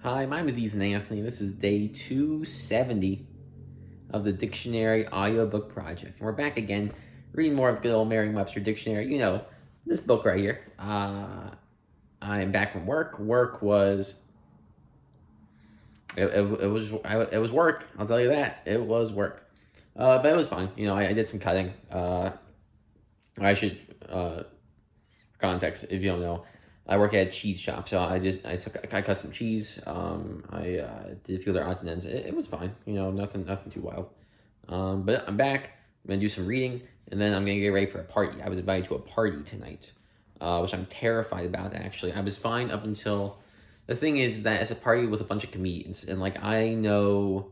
Hi, my name is Ethan Anthony. This is day 270 of the Dictionary Audiobook Project. And we're back again, reading more of good old Merriam-Webster Dictionary. You know, this book right here. I am back from work. Work was... It was work, I'll tell you that. It was work. But it was fun. You know, I did some cutting. I should... context, if you don't know, I work at a cheese shop, so I cut some cheese. I did a few other odds and ends. It was fine, you know, nothing too wild. But I'm back. I'm gonna do some reading, and then I'm gonna get ready for a party. I was invited to a party tonight, which I'm terrified about. Actually, I was fine up until the thing is that it's a party with a bunch of comedians, and like I know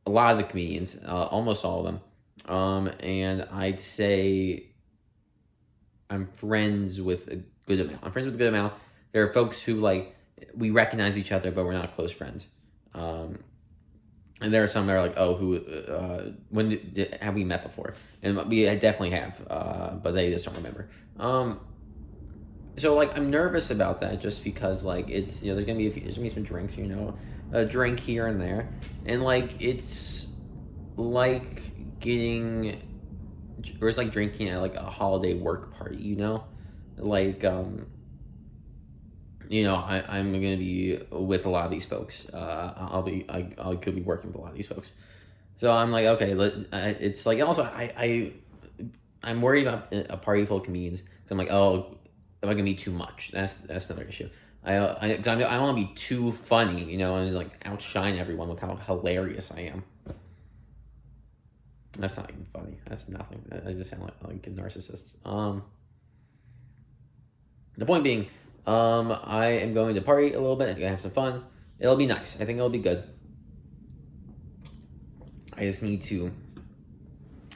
a lot of the comedians, almost all of them, and I'd say I'm friends with a good amount. There are folks who, like, we recognize each other, but we're not close friends. And there are some that are like, oh, have we met before? And we definitely have, but they just don't remember. So, like, I'm nervous about that just because, like, it's, you know, there's gonna be some drinks, you know, a drink here and there. And, like, it's like getting... or it's like drinking at like a holiday work party, you know, like you know, I'm gonna be with a lot of these folks. I could be working with a lot of these folks, so I'm like, okay, it's like also I'm worried about a party full of comedians because I'm like, oh, am I gonna be too much? That's another issue. Cause I don't want to be too funny, you know, and like outshine everyone with how hilarious I am. That's not even funny. That's nothing. I just sound like a narcissist. The point being, I am going to party a little bit. I'm gonna have some fun. It'll be nice. I think it'll be good. I just need to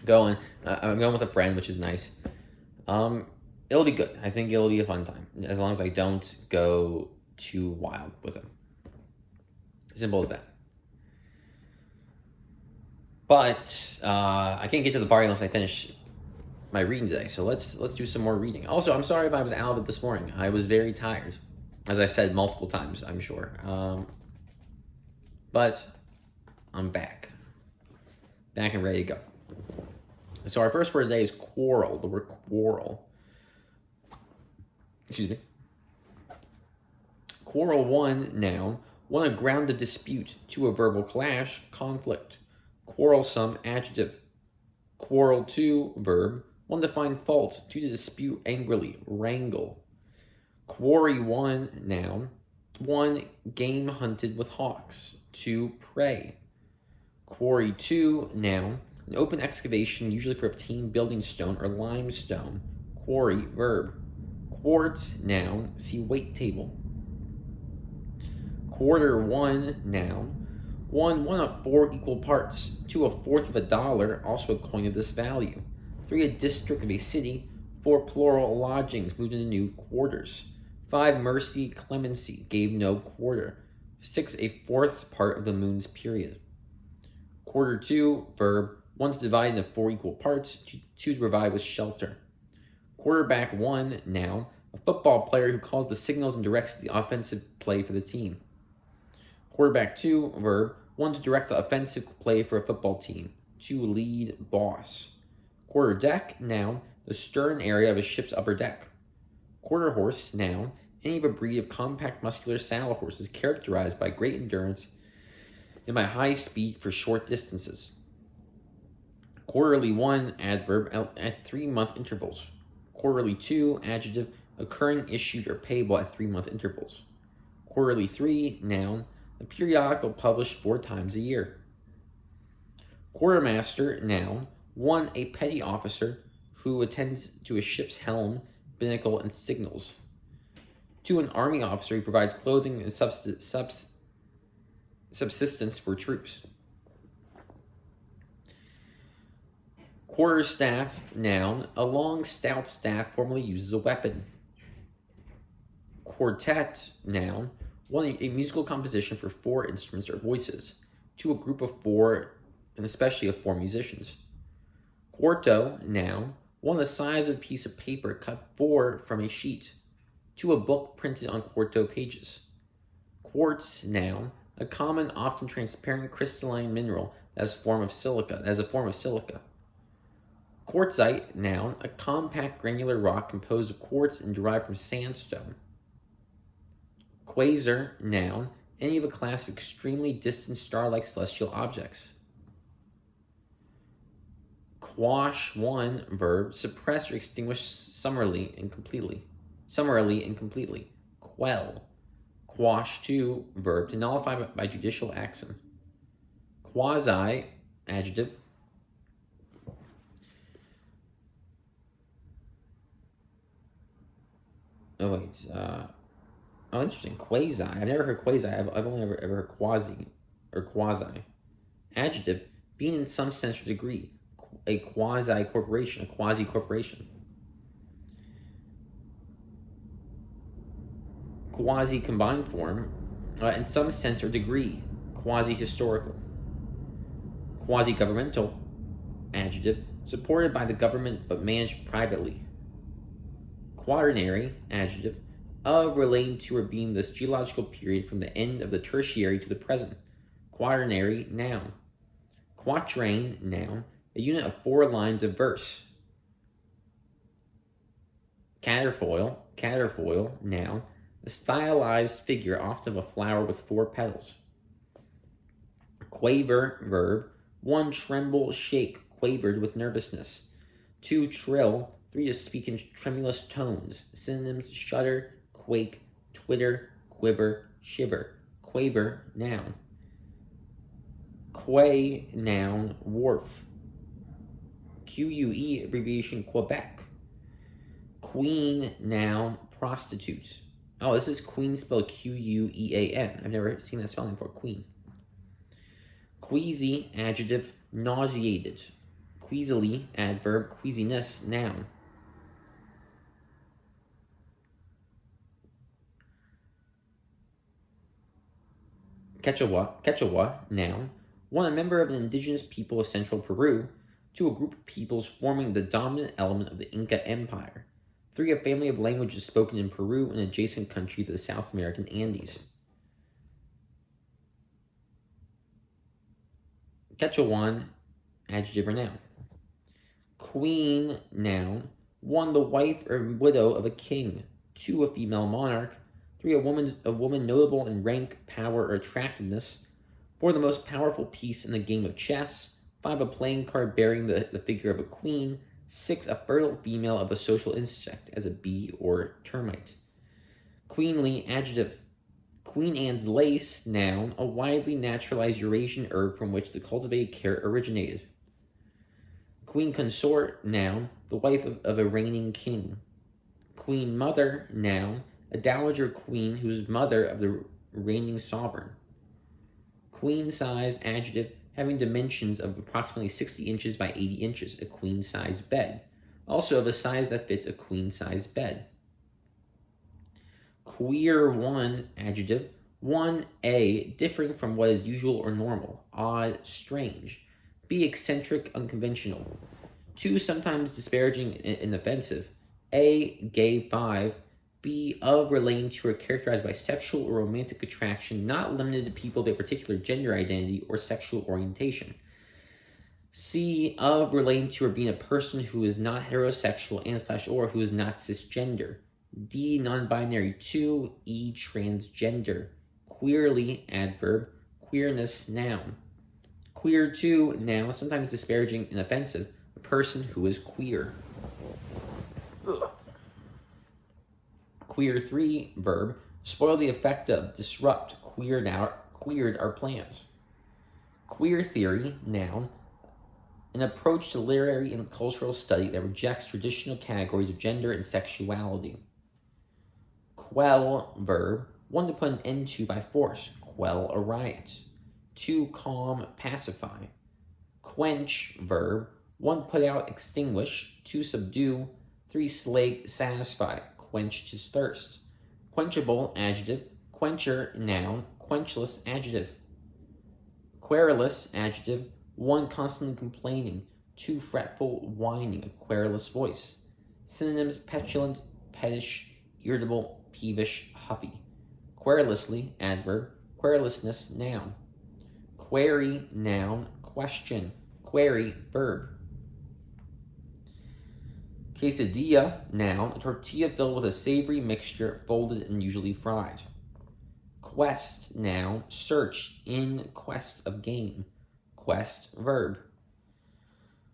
go and I'm going with a friend, which is nice. It'll be good. I think it'll be a fun time as long as I don't go too wild with him. Simple as that. But I can't get to the party unless I finish my reading today. So let's do some more reading. Also, I'm sorry if I was out of it this morning. I was very tired, as I said multiple times, I'm sure. But I'm back and ready to go. So our first word today is quarrel. The word quarrel. Excuse me. Quarrel 1, noun. 1, a ground of dispute. 2, a verbal clash, conflict. Quarrelsome, adjective. Quarrel 2, verb. 1, to find fault. 2, to dispute angrily, wrangle. Quarry 1, noun. 1, game hunted with hawks. 2, prey. Quarry 2, noun. An open excavation, usually for obtained building stone or limestone. Quarry, verb. Quarts, noun. See weight table. Quarter 1, noun. 1 of 4 equal parts. 2, a fourth of a dollar, also a coin of this value. 3, a district of a city. 4, plural lodgings moved into new quarters. 5, mercy, clemency, gave no quarter. 6, a fourth part of the moon's period. Quarter 2, verb. 1, to divide into 4 equal parts. 2, to provide with shelter. Quarterback 1, noun. A football player who calls the signals and directs the offensive play for the team. Quarterback 2, verb. 1, to direct the offensive play for a football team. 2, lead, boss. Quarter deck, noun. The stern area of a ship's upper deck. Quarter horse, noun. Any of a breed of compact muscular saddle horses characterized by great endurance and by high speed for short distances. Quarterly 1, adverb, at 3-month intervals. Quarterly 2, adjective, occurring, issued, or payable at 3-month intervals. Quarterly 3, noun. A periodical published 4 times a year. Quartermaster, noun. 1, a petty officer who attends to a ship's helm, binnacle, and signals. 2, an army officer who provides clothing and subsistence for troops. Quarterstaff, noun. A long, stout staff formerly used as a weapon. Quartet, noun. 1, a musical composition for 4 instruments or voices. 2, a group of 4, and especially of 4 musicians. Quarto, noun. 1, the size of a piece of paper cut 4 from a sheet. 2, a book printed on quarto pages. Quartz, noun, a common, often transparent crystalline mineral as a form of silica. Quartzite, noun, a compact granular rock composed of quartz and derived from sandstone. Quasar, noun, any of a class of extremely distant star-like celestial objects. Quash, one, verb, suppress or extinguish summarily and completely. Quell. Quash, two, verb, to nullify by judicial action. Quasi, adjective. Interesting. Quasi. I've never heard quasi. I've only ever heard quasi or quasi. Adjective, being in some sense or degree. A quasi-corporation, a quasi-corporation. Quasi-combined form, in some sense or degree. Quasi-historical. Quasi-governmental, adjective, supported by the government but managed privately. Quaternary, adjective, of, relating to, or being this geological period from the end of the tertiary to the present. Quaternary, noun. Quatrain, noun, a unit of 4 lines of verse. Caterfoil, noun, a stylized figure, often of a flower with 4 petals. Quaver, verb, 1 tremble, shake, quavered with nervousness. 2 trill, 3 to speak in tremulous tones. Synonyms: shudder, quake, twitter, quiver, shiver. Quaver, noun. Quay, noun, wharf. QUE, abbreviation Quebec. Queen, noun, prostitute. Oh, this is queen spelled Quean. I've never seen that spelling before, queen. Queasy, adjective, nauseated. Queasily, adverb, queasiness, noun. Quechua, noun, 1, a member of an indigenous people of central Peru, 2, a group of peoples forming the dominant element of the Inca Empire, 3, a family of languages spoken in Peru and adjacent country to the South American Andes. Quechuan, adjective or noun. Queen, noun, 1, the wife or widow of a king, 2, a female monarch, 3, a woman notable in rank, power, or attractiveness, 4, the most powerful piece in the game of chess, 5, a playing card bearing the figure of a queen, 6, a fertile female of a social insect, as a bee or termite. Queenly, adjective. Queen Anne's lace, noun, a widely naturalized Eurasian herb from which the cultivated carrot originated. Queen consort, noun, the wife of a reigning king. Queen mother, noun, a dowager queen who is mother of the reigning sovereign. Queen size, adjective, having dimensions of approximately 60 inches by 80 inches, a queen-size bed. Also of a size that fits a queen-size bed. Queer one, adjective, 1A, differing from what is usual or normal, odd, strange. B, eccentric, unconventional. 2, sometimes disparaging and offensive. A, gay. 5. B, of, relating to, or characterized by sexual or romantic attraction, not limited to people of a particular gender identity or sexual orientation. C, of, relating to, or being a person who is not heterosexual and/or who is not cisgender. D, non-binary. 2, E, transgender. Queerly, adverb, queerness, noun. Queer 2, noun, sometimes disparaging and offensive, a person who is queer. Ugh. Queer 3, verb, spoil the effect of, disrupt, queered our plans. Queer theory, noun, an approach to literary and cultural study that rejects traditional categories of gender and sexuality. Quell, verb, 1, to put an end to by force, quell a riot. 2, calm, pacify. Quench, verb, 1, put out, extinguish. 2, subdue. 3, slake, satisfy, quenched his thirst. Quenchable, adjective. Quencher, noun. Quenchless, adjective. Querulous, adjective, 1, constantly complaining. 2, fretful, whining, a querulous voice. Synonyms: petulant, pettish, irritable, peevish, huffy. Querulously, adverb. Querulousness, noun. Query, noun. Question. Query, verb. Quesadilla, noun. A tortilla filled with a savory mixture, folded and usually fried. Quest, noun. Search, in quest of game. Quest, verb.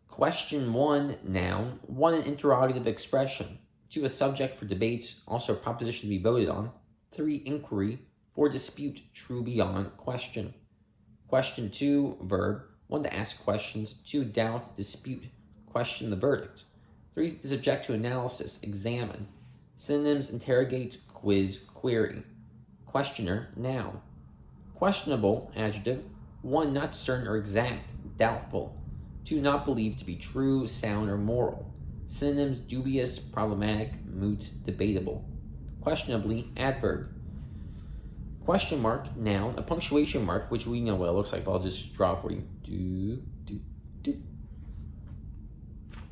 Question 1, noun. 1, an interrogative expression. 2, a subject for debate, also a proposition to be voted on. 3, inquiry. 4, dispute, true beyond question. Question 2, verb. 1, to ask questions. 2, doubt, dispute, question the verdict. 3, to subject to analysis, examine. Synonyms: interrogate, quiz, query. Questioner, noun. Questionable, adjective. 1, not certain or exact, doubtful. 2, not believed to be true, sound, or moral. Synonyms: dubious, problematic, moot, debatable. Questionably, adverb. Question mark, noun. A punctuation mark, which we know what it looks like, but I'll just draw it for you. Do, do, do.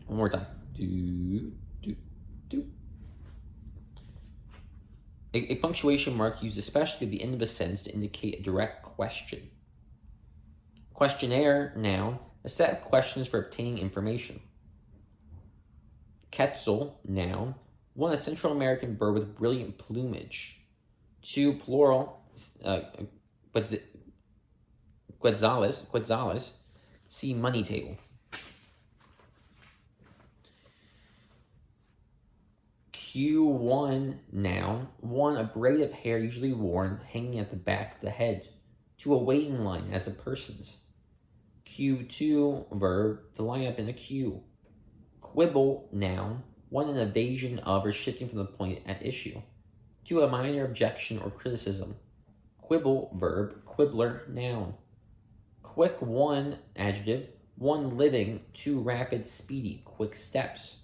One more time. Do, do, do. A punctuation mark used especially at the end of a sentence to indicate a direct question. Questionnaire, noun. A set of questions for obtaining information. Quetzal, noun. 1, a Central American bird with brilliant plumage. 2, plural, Quetzales, see money table. Q1, noun. 1, a braid of hair usually worn hanging at the back of the head. 2, a waiting line as a person's. Q2, verb, to line up in a queue. Quibble, noun. 1, an evasion of or shifting from the point at issue. 2, a minor objection or criticism. Quibble, verb. Quibbler, noun. Quick 1, adjective. 1, living. 2, rapid, speedy, quick steps.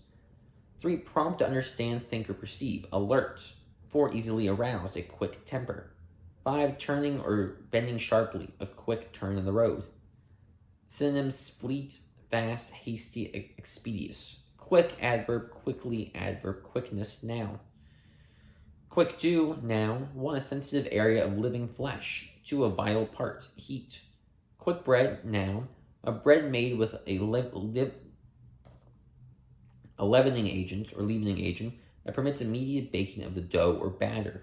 3, prompt to understand, think, or perceive, alert. 4, easily aroused, a quick temper. 5, turning or bending sharply, a quick turn in the road. Synonyms: fleet, fast, hasty, expeditious. Quick, adverb. Quickly, adverb. Quickness, noun. Quick 2, noun. 1, a sensitive area of living flesh. 2, a vital part, heat. Quick bread, noun. A bread made with a leavening agent or leavening agent that permits immediate baking of the dough or batter.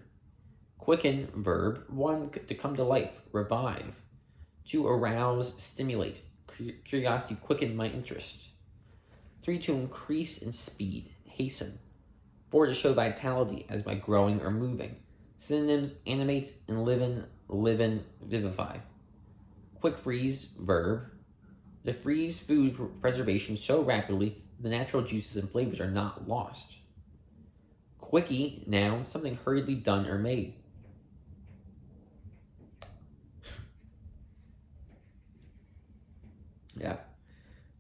Quicken, verb. 1, to come to life, revive. 2, arouse, stimulate. Curiosity quickened my interest. 3, to increase in speed, hasten. 4, to show vitality as by growing or moving. Synonyms: animate, enliven, liven, vivify. Quick freeze, verb. To freeze food for preservation so rapidly that the natural juices and flavors are not lost. Quickie, noun. Something hurriedly done or made. Yeah.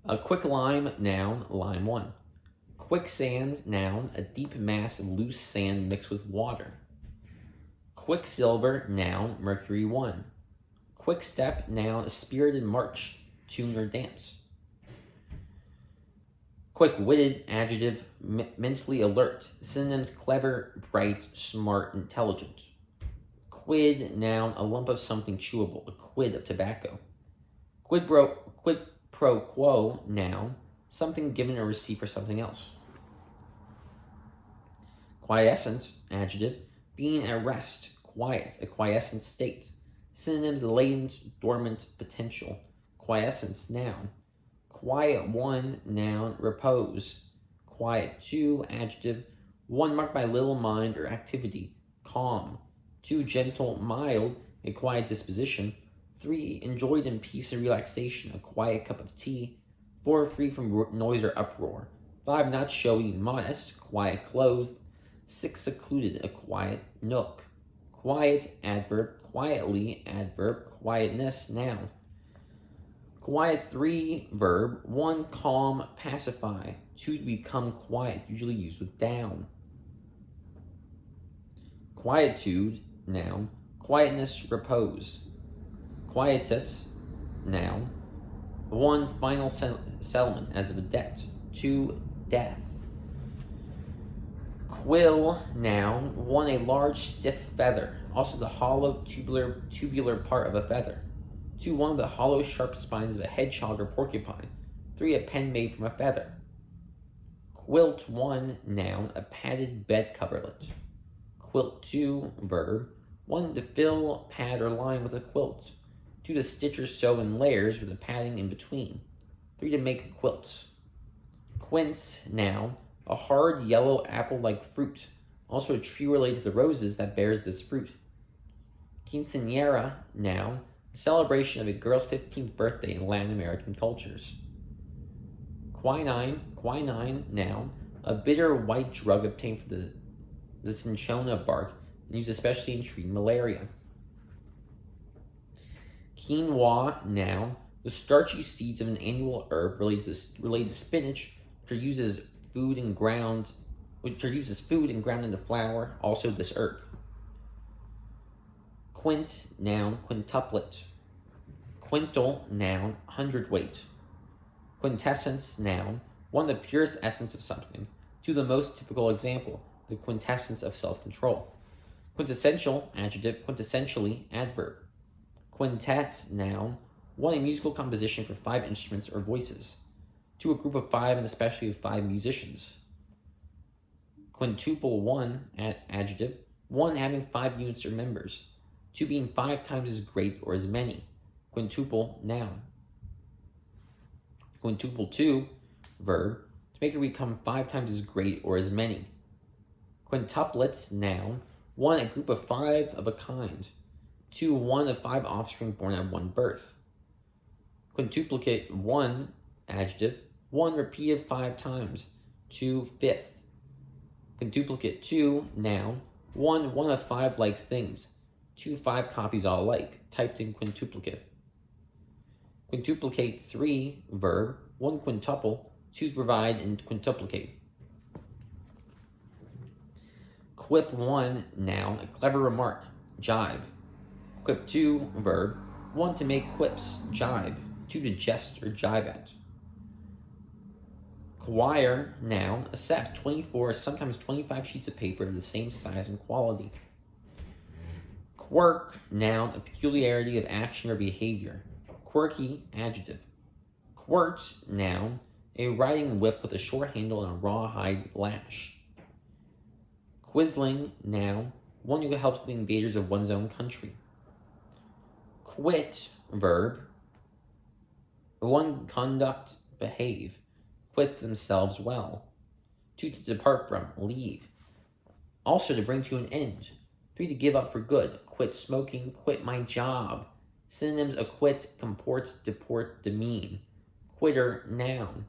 A quick lime, noun. Lime 1. Quicksand, noun. A deep mass of loose sand mixed with water. Quicksilver, noun. Mercury 1. Quickstep, noun. A spirited march, tune, or dance. Quick-witted, adjective. Mentally alert. Synonyms: clever, bright, smart, intelligent. Quid, noun. A lump of something chewable, a quid of tobacco. Quid pro quo, noun. Something given or received for something else. Quiescent, adjective. Being at rest, quiet, a quiescent state. Synonyms: latent, dormant, potential. Quiescence, noun. Quiet 1, noun. Repose. Quiet 2, adjective. 1, marked by little mind or activity, calm. 2, gentle, mild, a quiet disposition. 3, enjoyed in peace and relaxation, a quiet cup of tea. 4, free from noise or uproar. 5, not showy, modest, quiet clothed. 6, secluded, a quiet nook. Quiet, adverb. Quietly, adverb. Quietness, noun. Quiet 3, verb. 1, calm, pacify. 2, to become quiet, usually used with down. Quietude, noun. Quietness, repose. Quietus, noun. 1, final settlement as of a debt. 2, death. Quill, noun. 1, a large stiff feather. also the hollow tubular part of a feather. 2. One of the hollow sharp spines of a hedgehog or porcupine. 3. A pen made from a feather. Quilt 1, noun, a padded bed coverlet. Quilt 2, verb, 1 to fill, pad, or line with a quilt. 2 to stitch or sew in layers with a padding in between. 3 to make quilts. Quince, noun, a hard yellow apple-like fruit, also a tree related to the roses that bears this fruit. Quinceañera, noun, a celebration of a girl's 15th birthday in Latin American cultures. Quinine, noun, a bitter white drug obtained from the cinchona bark and used especially in treating malaria. Quinoa, noun, the starchy seeds of an annual herb related to spinach, which are used as food and ground into flour, also this herb. Quint, noun, quintuplet. Quintal, noun, hundredweight. Quintessence, noun, 1 the purest essence of something. 2 the most typical example, the quintessence of self-control. Quintessential, adjective, quintessentially, adverb. Quintet, noun, 1 a musical composition for 5 instruments or voices. 2 a group of 5 and especially of 5 musicians. Quintuple 1, adjective, 1 having 5 units or members. 2 being 5 times as great or as many. Quintuple, noun. Quintuple 2, verb, to make it become 5 times as great or as many. Quintuplets, noun, 1 a group of 5 of a kind. 2 1 of 5 offspring born at one birth. Quintuplicate 1, adjective, 1 repeated 5 times. 2 fifth. Quintuplicate 2, noun, 1 of 5 like things. 2 5 copies all alike, typed in quintuplicate. Quintuplicate 3, verb, 1 quintuple, 2 provide and quintuplicate. Quip 1, noun, a clever remark, jibe. Quip 2, verb, 1 to make quips, jibe. 2 to jest or jibe at. Quire, noun, a set of 24, sometimes 25 sheets of paper of the same size and quality. Quirk, noun, a peculiarity of action or behavior. Quirky, adjective. Quirt, noun, a riding whip with a short handle and a rawhide lash. Quisling, noun, 1 who helps the invaders of one's own country. Quit, verb, 1 conduct, behave. Quit themselves well. 2 to depart from, leave. Also to bring to an end. 3 to give up for good, quit smoking, quit my job. Synonyms: acquit, comport, deport, demean. Quitter, noun.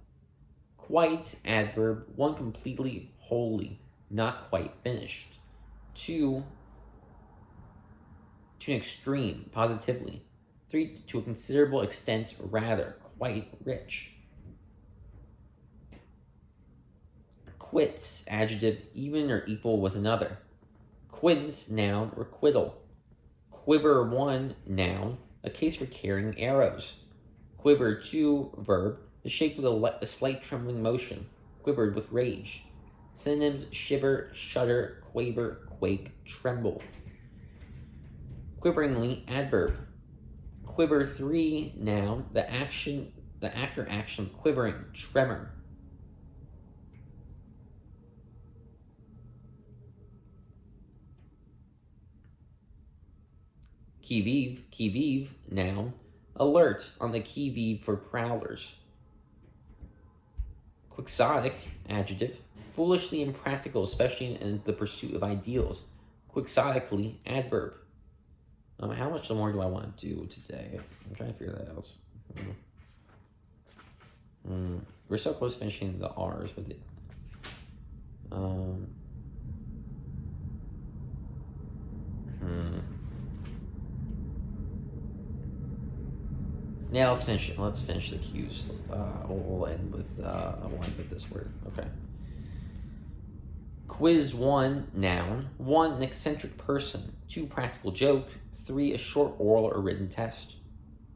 Quite, adverb, 1 completely, wholly, not quite finished. 2 to an extreme, positively. 3 to a considerable extent, rather, quite rich. Quits, adjective, even or equal with another. Quince, noun, requital. Quiver 1, noun, a case for carrying arrows. Quiver 2, verb, the shape with a slight trembling motion, quivered with rage. Synonyms: shiver, shudder, quaver, quake, tremble. Quiveringly, adverb. Quiver 3, noun, the actor action of quivering, tremor. Qui vive, noun, alert, on the qui vive for prowlers. Quixotic, adjective, foolishly impractical, especially in the pursuit of ideals. Quixotically, adverb. How much more do I want to do today? I'm trying to figure that out. We're so close to finishing the R's with it. Yeah, let's finish it. Let's finish the Q's. We'll end with this word. Okay. Quiz 1, noun. 1, an eccentric person. 2, practical joke. 3, a short oral or written test.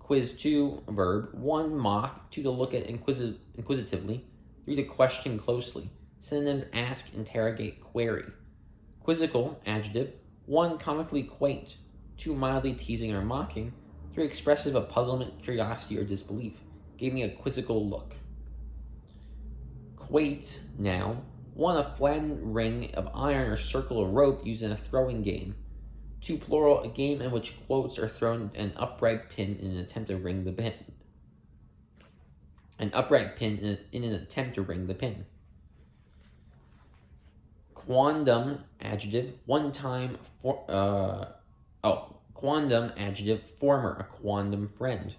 Quiz 2, verb. 1, mock. 2, to look at inquisitively. 3, to question closely. Synonyms: ask, interrogate, query. Quizzical, adjective. 1 comically quaint, 2 mildly teasing or mocking, 3 expressive of puzzlement, curiosity, or disbelief. Gave me a quizzical look. Quaint, noun. 1 a flattened ring of iron or circle of rope used in a throwing game. 2 plural, a game in which quotes are thrown an upright pin in an attempt to ring the pin. An upright pin in an attempt to ring the pin. Quondam, adjective, quondam, adjective, former, a quondam friend.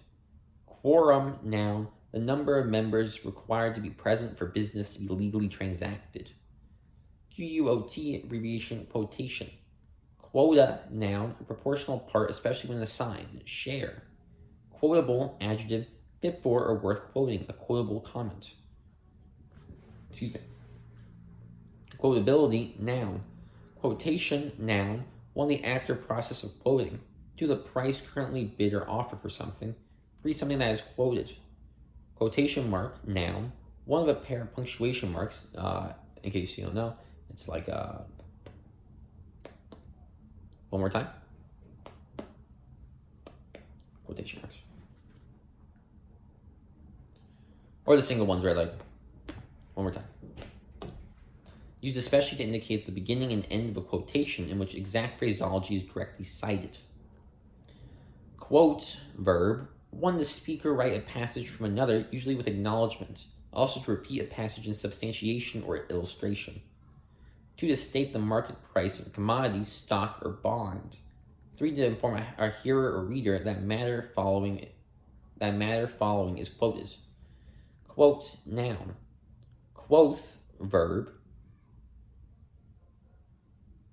Quorum, noun, the number of members required to be present for business to be legally transacted. QUOT, abbreviation, quotation. Quota, noun, a proportional part, especially when assigned. Share. Quotable, adjective, fit for or worth quoting, a quotable comment. Quotability, noun. Quotation, noun, 1 the act or process of quoting. 2 the price currently bid or offered for something. 3 something that is quoted. Quotation mark, noun, 1 of a pair of punctuation marks. In case you don't know, it's like one more time. Quotation marks. Or the single ones, right? Like, one more time. Used especially to indicate the beginning and end of a quotation in which exact phraseology is directly cited. Quote, verb, 1 the speaker write a passage from another, usually with acknowledgement. Also to repeat a passage in substantiation or illustration. 2 to state the market price of a commodity, stock, or bond. 3 to inform a hearer or reader that matter following is quoted. Quote, noun. Quoth, verb.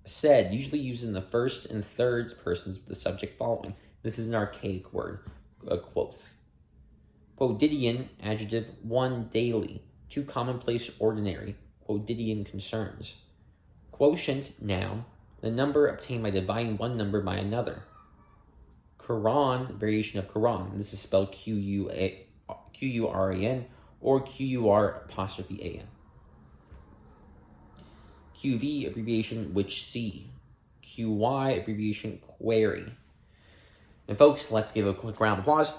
Said, usually used in the first and third persons of the subject following. This is an archaic word, quoth. Quotidian, adjective, 1 daily, 2 commonplace, ordinary, quotidian concerns. Quotient, noun, the number obtained by dividing one number by another. Quran, variation of Quran. This is spelled Quran or Qur''an. QV, abbreviation, which see. QY, abbreviation, query. And folks, let's give a quick round of applause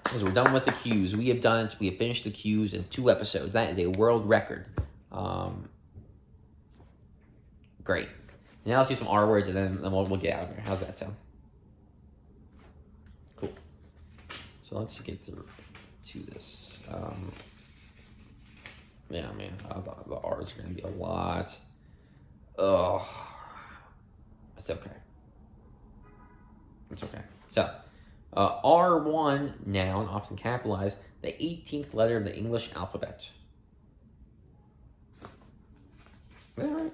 because we're done with the Q's. We have finished the Q's in 2 episodes. That is a world record. Great. Now let's do some R words and then we'll get out of here. How's that sound? Cool. So let's get through to this. Yeah, man, the R's are going to be a lot. Ugh. It's okay. It's okay. So, R1, noun, often capitalized, the 18th letter of the English alphabet. Is that right?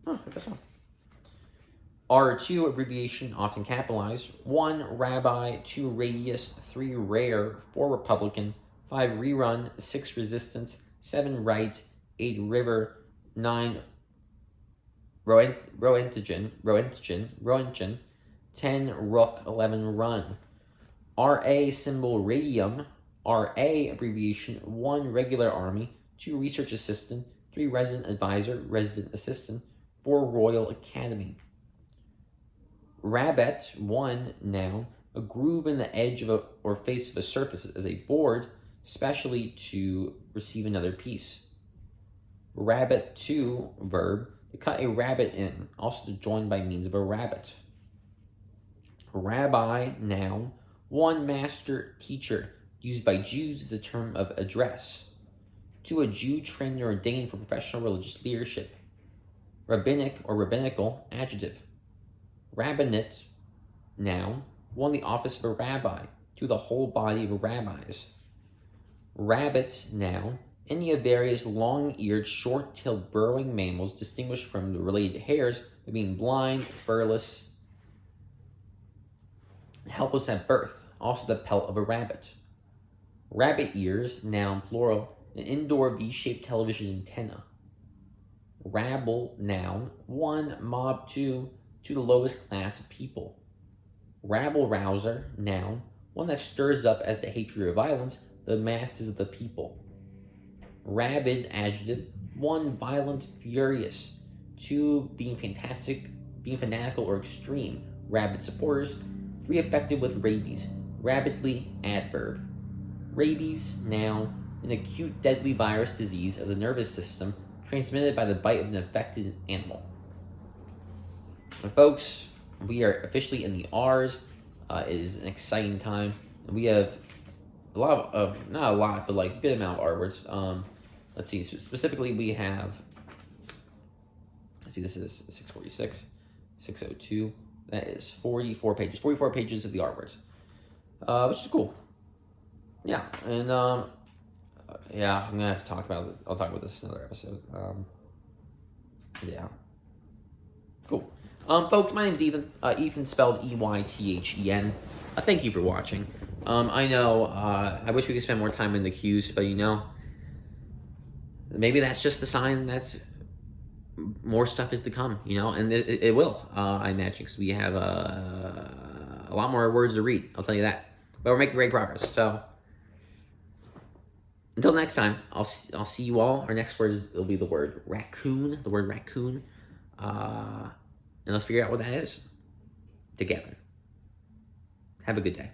Oh, I guess so. R2, abbreviation, often capitalized. 1, rabbi, 2, radius, 3, rare, 4, republican, 5, rerun, 6, resistance, 7, right, 8, river, 9, Roentgen, 10, rook, 11, run. RA, symbol, radium. RA, abbreviation, 1, regular army, 2, research assistant, 3, resident advisor, resident assistant, 4, Royal Academy. Rabbet, 1, noun, a groove in the edge of or face of a surface as a board, specially to receive another piece. Rabbit, 2, verb, to cut a rabbit in, also to join by means of a rabbit. Rabbi, noun, 1, master, teacher, used by Jews as a term of address. 2, a Jew trained or ordained for professional religious leadership. Rabbinic or rabbinical, adjective. Rabbinate, noun, 1, the office of a rabbi, 2, the whole body of rabbis. Rabbit, noun, any of various long-eared, short-tailed burrowing mammals distinguished from the related hares by being blind, furless, and helpless at birth, also the pelt of a rabbit. Rabbit ears, noun, plural, an indoor V-shaped television antenna. Rabble, noun, 1, mob, 2, to the lowest class of people. Rabble-rouser, noun, 1 that stirs up as the hatred or violence the masses of the people. Rabid, adjective, 1, violent, furious, 2, being fanatical or extreme, rabid supporters. 3, affected with rabies, rabidly, adverb. Rabies, noun, an acute deadly virus disease of the nervous system transmitted by the bite of an infected animal. And folks, we are officially in the R's. It is an exciting time. And we have a lot of, not a lot, but like a good amount of R words. Let's see, so specifically we have, let's see, this is 646, 602. That is 44 pages. 44 pages of the R words, which is cool. Yeah, and yeah, I'm gonna have to talk about it. I'll talk about this in another episode. Yeah, cool. Folks, my name's Ethan. Ethan spelled Eythen. Thank you for watching. I know. I wish we could spend more time in the Q's, but maybe that's just the sign that more stuff is to come. And it will. I imagine, because we have a lot more words to read. I'll tell you that. But we're making great progress. So until next time, I'll see you all. Our next word will be the word raccoon. The word raccoon. And let's figure out what that is together. Have a good day.